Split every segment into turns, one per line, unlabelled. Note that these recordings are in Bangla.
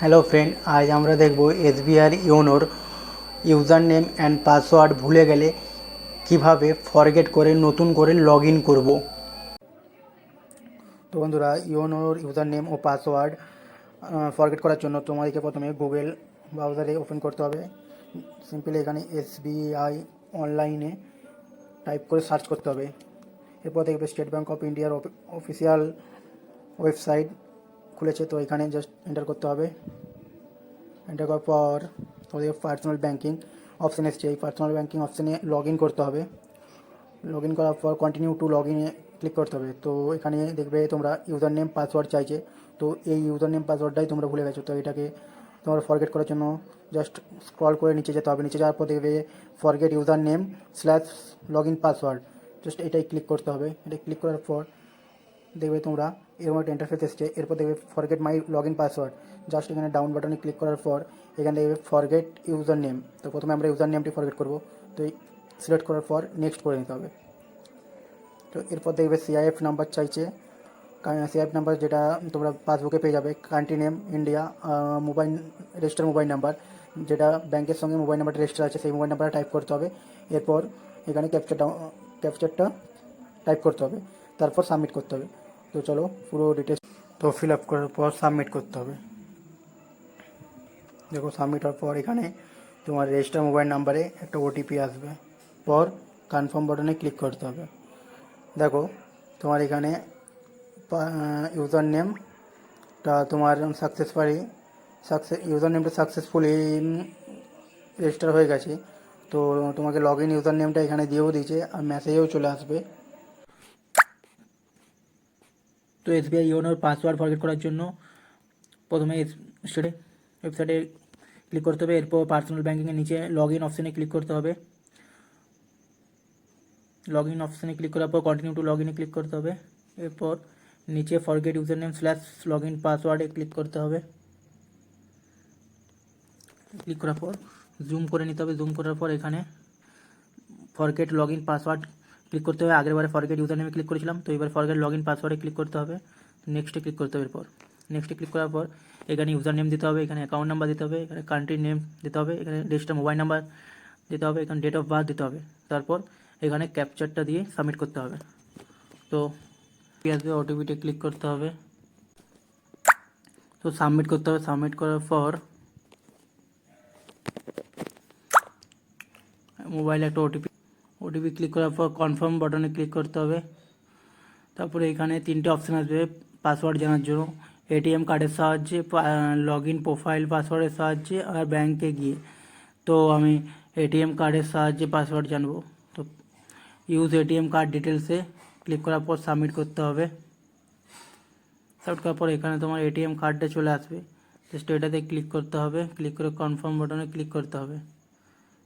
হ্যালো ফ্রেন্ড, আজ আমরা দেখব এসবিআই ইওনোর ইউজার নেম অ্যান্ড পাসওয়ার্ড ভুলে গেলে কিভাবে ফরগেট করে নতুন করে লগ ইন করবো। তো বন্ধুরা, ইওনোর ইউজার নেম ও পাসওয়ার্ড ফরগেট করার জন্য তোমাদেরকে প্রথমে গুগল ব্রাউজারে ওপেন করতে হবে। সিম্পলি এখানে এসবিআই অনলাইনে টাইপ করে সার্চ করতে হবে। এরপর দেখবে স্টেট ব্যাঙ্ক অফ ইন্ডিয়ার অফিসিয়াল ওয়েবসাইট খুলেছে, তো এখানে জাস্ট এন্টার করতে হবে। এন্টার করার পর তোমাদের পার্সোনাল ব্যাঙ্কিং অপশান এসছে, এই পার্সোনাল ব্যাঙ্কিং অপশানে লগ ইন করতে হবে। লগ ইন করার পর কন্টিনিউ টু লগ ইনে ক্লিক করতে হবে। তো এখানে দেখবে তোমরা ইউজার নেম পাসওয়ার্ড চাইছে, তো এই ইউজার নেম পাসওয়ার্ডটাই তোমরা ভুলে গেছো। তো এটাকে তোমরা ফরগেট করার জন্য জাস্ট স্ক্রল করে নিচে যেতে হবে। নিচে যাওয়ার পর দেখবে forget user name / log in password, just এটাই ক্লিক করতে হবে। এটা ক্লিক করার পর দেখবে তোমরা এরকম একটা ইন্টারফেস এসছে। এরপর দেখবে forget my log in password, just এখানে ডাউন বাটনে ক্লিক করার পর এখানে দেখবে ফরগেট ইউজার নেম। তো প্রথমে আমরা ইউজার নেমটি ফরগেট করবো, তো সিলেক্ট করার পর নেক্সট করে নিতে হবে। তো এরপর দেখবে সিআইএফ নাম্বার চাইছে, সিআইএফ নাম্বার যেটা তোমরা পাসবুকে পেয়ে যাবে। Country name India, mobile register mobile number, যেটা ব্যাংকের সঙ্গে মোবাইল নাম্বারটা রেজিস্টার আছে সেই মোবাইল নাম্বারটা টাইপ করতে হবে। এরপর এখানে ক্যাপচারটা টাইপ করতে হবে, তারপর সাবমিট করতে হবে। তো চলো পুরো ডিটেলস তো ফিল আপ করার পর সাবমিট করতে হবে। দেখো সাবমিট হওয়ার পর এখানে তোমার রেজিস্টার মোবাইল নাম্বারে একটা ওটিপি আসবে, পর কনফার্ম বাটনে ক্লিক করতে হবে। দেখো তোমার এখানে ইউজার নেমটা তোমার ইউজার নেমটা সাকসেসফুলি রেজিস্টার হয়ে গেছে। তো তোমাকে লগ ইন ইউজার নেমটা এখানে দিয়েও দিয়েছে, আর মেসেজেও চলে আসবে। তো এসবিআই ইওনোর পাসওয়ার্ড ফরগেট করার জন্য প্রথমে ওয়েবসাইটে ক্লিক করতে হবে। এরপর পার্সোনাল ব্যাঙ্কিংয়ের নিচে লগ ইন অপশানে ক্লিক করতে হবে। লগ ইন অপশানে ক্লিক করার পর কন্টিনিউ টু লগ ইনে ক্লিক করতে হবে। এরপর নিচে forget user name / log in পাসওয়ার্ডে ক্লিক করতে হবে। ক্লিক করার পর জুম করে নিতে হবে। জুম করার পর এখানে forget log in password click করতে হবে। আগেরবারে ফরগেট ইউজার নেমে ক্লিক করেছিলাম, তো এবার ফরগেট লগ ইন পাসওয়ার্ডে ক্লিক করতে হবে। নেক্সটে ক্লিক করতে হবে। এরপর নেক্সটে ক্লিক করার পর এখানে ইউজার নেম দিতে হবে, এখানে অ্যাকাউন্ট নাম্বার দিতে হবে, এখানে কান্ট্রি নেম দিতে হবে, এখানে রেজিস্টার মোবাইল নাম্বার দিতে হবে, এখানে ডেট অফ বার্থ দিতে হবে। তারপর এখানে ক্যাপচারটা দিয়ে সাবমিট করতে হবে। তো আসবে, ওটিপিতে ক্লিক করতে হবে। তো সাবমিট করতে হবে। সাবমিট করার পর মোবাইলে একটা ওটিপি ক্লিক করার পর কনফার্ম বাটনে ক্লিক করতে হবে। তারপরে এখানে তিনটে অপশান আসবে পাসওয়ার্ড জানার জন্য, এটিএম কার্ডের সাহায্যে, লগ ইন প্রোফাইল পাসওয়ার্ডের সাহায্যে, আর ব্যাংকে গিয়ে। তো আমি এটিএম কার্ডের সাহায্যে পাসওয়ার্ড জানবো। তো ইউজ এটিএম কার্ড ডিটেলসে ক্লিক করার পর সাবমিট করতে হবে। সাবমিট করার পর এখানে তোমার এটিএম কার্ডটা চলে আসবে, জাস্ট এটাতে ক্লিক করতে হবে। ক্লিক করে কনফার্ম বাটনে ক্লিক করতে হবে।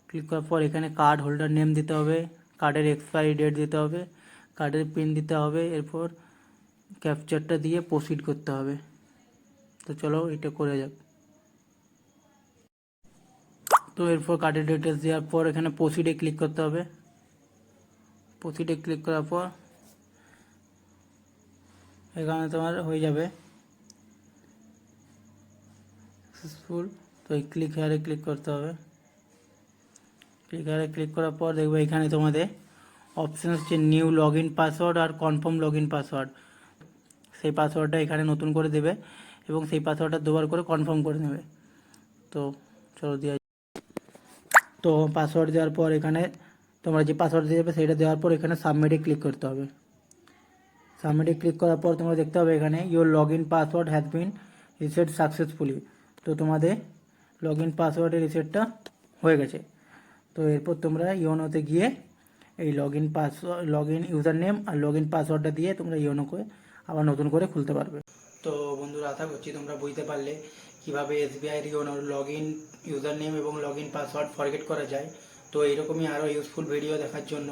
ক্লিক করার পর এখানে কার্ড হোল্ডার নেম দিতে হবে, কার্ডের এক্সপায়ারি ডেট দিতে হবে, কার্ডের পিন দিতে হবে। এরপর ক্যাপচারটা দিয়ে প্রসিড করতে হবে। তো চলো এটা করে যাক। তো এরপর কার্ডের ডিটেলস দেওয়ার পর এখানে প্রসিডে ক্লিক করতে হবে। প্রসিডে ক্লিক করার পর এখানে তোমার হয়ে যাবে সাকসেসফুল। তো এই ক্লিক হেয়ারে ক্লিক করতে হবে। ক্লিক হেয়ারে ক্লিক করার পর দেখবে এখানে তোমাদের অপশান হচ্ছে নিউ লগ ইন পাসওয়ার্ড আর কনফার্ম লগ ইন পাসওয়ার্ড। সেই পাসওয়ার্ডটা এখানে নতুন করে দেবে এবং সেই পাসওয়ার্ডটা দুবার করে কনফার্ম করে নেবে। তো চলো দেওয়া। তো পাসওয়ার্ড দেওয়ার পর এখানে তোমরা যে পাসওয়ার্ড দিয়ে যাবে সেটা দেওয়ার পর এখানে সাবমিটে ক্লিক করতে হবে। সাবমিটে ক্লিক করার পর তোমরা দেখতে হবে এখানে your log in password has been reset successfully. তো তোমাদের লগ ইন পাসওয়ার্ডের রিসেটটা হয়ে গেছে। তো এরপর তোমরা ইওনোতে গিয়ে এই লগ ইন ইউজার নেম আর লগ ইন পাসওয়ার্ডটা দিয়ে তোমরা ইওনোকে আবার নতুন করে খুলতে পারবে। তো বন্ধুরা, আশা করছি তোমরা বুঝতে পারলে কীভাবে এসবিআই ইওনোর লগ ইন ইউজার নেম এবং লগ ইন পাসওয়ার্ড ফরগেট করা যায়। তো এইরকমই আরও ইউজফুল ভিডিও দেখার জন্য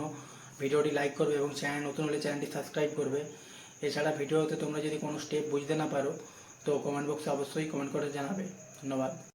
ভিডিওটি লাইক করবে এবং চ্যানেল নতুন হলে চ্যানেলটি সাবস্ক্রাইব করবে। এছাড়া ভিডিওতে তোমরা যদি কোনো স্টেপ বুঝতে না পারো তো কমেন্ট বক্সে অবশ্যই কমেন্ট করে জানাবে। ধন্যবাদ।